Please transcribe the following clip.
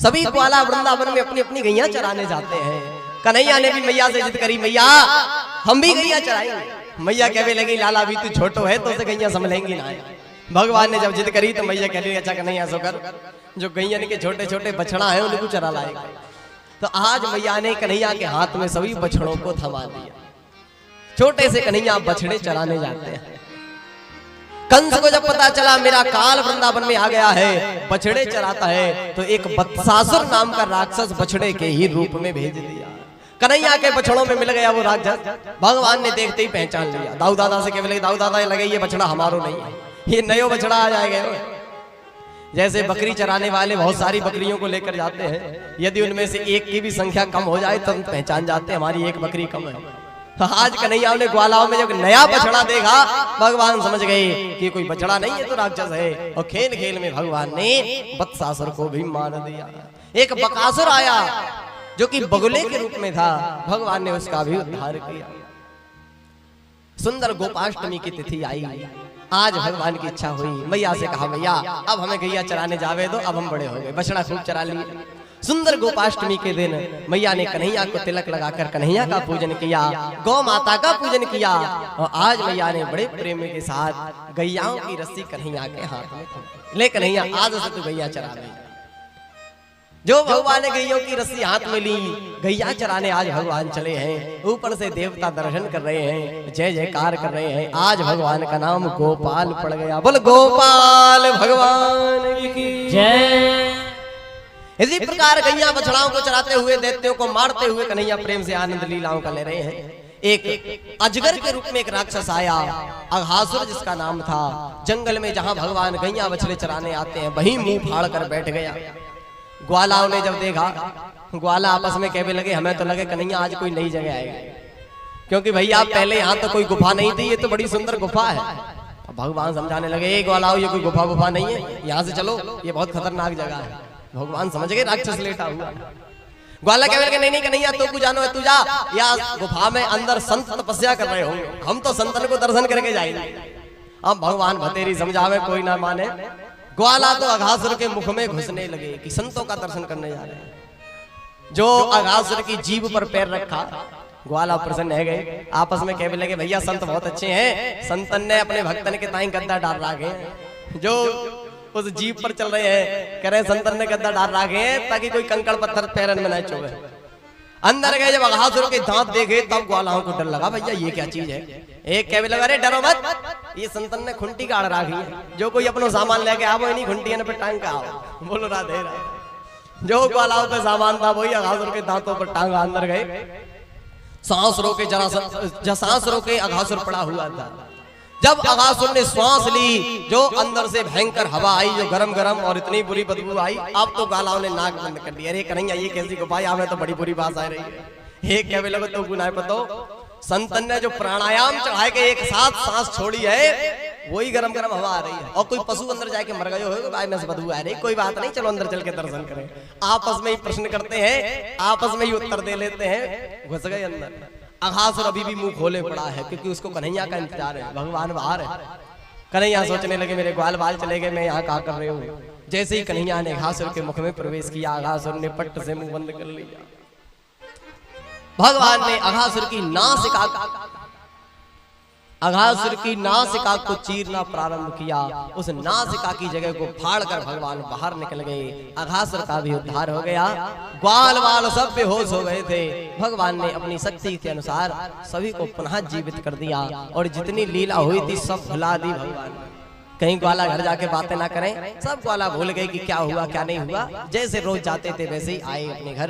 सभी ग्वाला वृंदावन में अपनी अपनी गैया चराने जाते हैं। कन्हैया ने भी मैया से जिद करी, मैया हम भी गैया चराएंगे। मैया कहने लगी, लाला अभी तू छोटो है तो उसे गैया संभलेंगी ना। भगवान ने जब जिद करी तो मैया कह रही, अच्छा कन्हैया सो कर, जो गैया के छोटे छोटे बछड़ा है उनको चरा लाएगा। तो आज मैया ने कन्हैया के हाथ में सभी बछड़ों को थमा दिया। छोटे से कन्हैया बछड़े चराने जाते हैं। कंस को जब पता चला मेरा काल वृंदावन में आ गया है, बछड़े चराता है, तो एक वत्सासुर नाम का राक्षस बछड़े के ही रूप में भेज दिया। कन्हैया के बछड़ों में मिल गया वो राक्षस। भगवान ने देखते ही पहचान लिया। दाऊ दादा से कहने लगे, दाऊ दादा लगे ये बछड़ा हमारो नहीं है, ये नयो बछड़ा आ जाएगा। जैसे बकरी चराने वाले बहुत सारी बकरियों को लेकर जाते हैं, यदि उनमें से एक की भी संख्या कम हो जाए तो हम पहचान जाते हैं हमारी एक बकरी कम है। आज कन्हैया ने ग्वालाओं में जब नया बछड़ा देखा, भगवान समझ गए कि कोई बछड़ा नहीं है तो राक्षस है। और खेल खेल में भगवान ने वत्सासुर को भी मार दिया। एक बकासुर आया जो कि बगुले के रूप में था, भगवान ने उसका भी उद्धार किया। सुंदर गोपाष्टमी की तिथि आई। आज भगवान की इच्छा हुई, मैया से कहा, मैया अब हमें गैया चराने जावे दो, अब हम बड़े हो गए, बछड़ा खूब चरा लिए। सुंदर गोपाष्टमी के दिन मैया ने कन्हैया को तिलक लगाकर कन्हैया का पूजन किया, गौ माता का पूजन किया। और आज मैया ने बड़े प्रेम के साथ गैयाओं की रस्सी कन्हैया के हाथ में थी। ले कन्हैया आज से तू गैया चरा ले। जो भगवान ने गैयों की रस्सी हाथ में ली, गैया चराने आज भगवान चले हैं। ऊपर से देवता दर्शन कर रहे हैं, जय जयकार कर रहे हैं। आज भगवान का नाम गोपाल पड़ गया। बोल गोपाल भगवान की जय। इसी प्रकार गैया बछड़ाओं को चराते हुए, दैत्यों को मारते हुए कन्हैया प्रेम से आनंद लीलाओं का ले रहे हैं। एक अजगर के रूप में एक राक्षस आया, अघासुर जिसका नाम था। जंगल में जहां भगवान गैया बछड़े चराने आते हैं वहीं मुंह फाड़ कर बैठ गया। ग्वालाओं ने जब देखा, ग्वाला आपस में कहने लगे, हमें तो लगे कन्हैया आज कोई नई जगह आएगा, क्योंकि भैया पहले यहाँ तो कोई गुफा नहीं थी, ये तो बड़ी सुंदर गुफा है। भगवान समझाने लगे, ग्वालाओ ये कोई गुफा नहीं है, यहाँ से चलो, ये बहुत खतरनाक जगह है। भगवान समझ गए राक्षस लेटा हुआ। ग्वाला कहने लगे, नहीं कन्हैया तू जानो है, तू जा, या गुफा में अंदर संत तपस्या कर रहे होंगे, हम तो संतन को दर्शन करके जाएंगे। अब भगवान भतेरी समझावे, कोई ना माने। ग्वाला तो अघासुर के मुख में घुसने लगे कि संतों का दर्शन करने जा रहे हैं। जो अघासुर की जीभ पर पैर रखा, ग्वाला प्रसन्न है गए। आपस में कहने लगे, भैया संत बहुत अच्छे हैं, संतन ने अपने भक्तन के ताई गद्दा डाल रखे। जो उस जीप पर चल रहे हैं, कह रहे संतन ने गद्दा डाल रखे हैं ताकि कोई कंकड़ पत्थर पैरन में न चुभे। अंदर गए जब अघासुर के दांत देखे, तब ग्वालाओं को डर लगा, भैया ये क्या चीज है। एक कहने लगा, अरे डरो मत, ये संतन ने खुंटी गाड़ रखी है, जो कोई अपनो सामान लेके आओ, इन्हीं खुंटियां पे टांग का आओ। बोलो राधे राधे। जो ग्वालाओं पे सामान था वही अघासुर के दांतों पर टांगा। अंदर गए, सांस रोके अघासुर पड़ा हुआ था। जब अघासुर ने श्वास ली, जो अंदर से भयंकर हवा आई, जो गरम गरम और इतनी बुरी बदबू आई, अब तो ग्वालाओं ने नाक बंद कर दिया। अरे कन्हैया ये कैसी गुफा, हमें तो बड़ी बुरी बात आ रही है। एक कहने लगे, तो गुनाह पतो, संतन ने जो प्राणायाम चढ़ाए के एक साथ सांस छोड़ी है, वही गरम गरम हवा आ रही है। और कोई पशु अंदर जाके मर गए हो, भाई में से बदबू आ रही, कोई बात नहीं, चलो अंदर चल के दर्शन करें। आपस में ही प्रश्न करते हैं, आपस में ही उत्तर दे लेते हैं, घुस गए अंदर। अघासुर अभी भी मुंह खोले पड़ा है, क्योंकि उसको कन्हैया का इंतजार है, भगवान बाहर है। कन्हैया सोचने लगे, मेरे ग्वाल बाल चले गए, मैं यहाँ क्या कर रहे हूँ। जैसे ही कन्हैया ने अघासुर के मुख में प्रवेश किया, अघासुर ने पट्ट से मुंह बंद कर लिया। भगवान ने अघासुर की नासिका को चीरना प्रारंभ किया। उस नासिका की जगह को फाड़कर भगवान बाहर निकल गए। अघासुर का भी उद्धार हो गया। ग्वाल वाल सब बेहोश हो गए थे। भगवान ने अपनी शक्ति के अनुसार सभी को पुनः जीवित कर दिया, और जितनी लीला हुई थी सब भुला दी भगवान। कहीं ग्वाला घर जाके बातें ना करें, सब ग्वाला भूल गए कि क्या हुआ क्या नहीं हुआ। जैसे रोज जाते थे वैसे ही आए अपने घर।